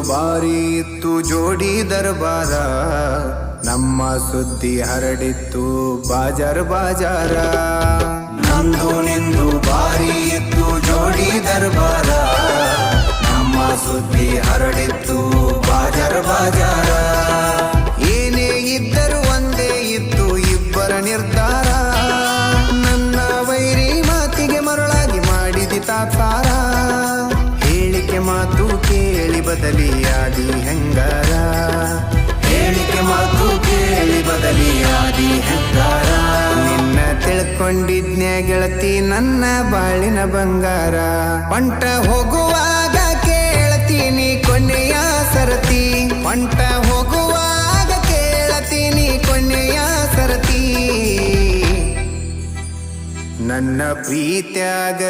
ಬಾರಿ ಇತ್ತು ಜೋಡಿ ದರ್ಬಾರ, ನಮ್ಮ ಸುದ್ದಿ ಹರಡಿತ್ತು ಬಾಜಾರ ಬಾಜಾರ. ನಂದು ನಿಂದು ಬಾರಿ ಇತ್ತು ಜೋಡಿ ದರ್ಬಾರ, ನಮ್ಮ ಸುದ್ದಿ ಹರಡಿತ್ತು ಬಾಜಾರ ಬಾಜಾರ. ಏನೇ ಇದ್ದರೂ ಒಂದೇ ಇತ್ತು ಇಬ್ಬರ ನಿರ್ಧಾರ, ನನ್ನ ವೈರಿ ಮಾತಿಗೆ ಮರಳಾಗಿ ಮಾಡಿದಿ ತಾತ್ಸಾರ. ಹೇಳಿಕೆ ಮಾತು ಕೇಳಿ ಬದಲಿಯಾದಿ ಹೆಂಗಾರ, ಹೇಳಿಕೆ ಮಾತು ಕೇಳಿ ಬದಲಿಯಾದಿ ಹೆಂಗಾರ. ನಿನ್ನ ತಿಳ್ಕೊಂಡಿದ್ನ್ಯ ಗೆಳತಿ ನನ್ನ ಬಾಳಿನ ಬಂಗಾರ, ಹೊಂಟ ಹೋಗುವಾಗ ಕೇಳ್ತೀನಿ ಕೊನೆಯ ಸರತಿ, ಹೊಂಟ ಹೋಗುವಾಗ ಕೇಳ್ತೀನಿ ಕೊನೆಯ ಸರತಿ. ನನ್ನ ಪ್ರೀತ್ಯಾಗ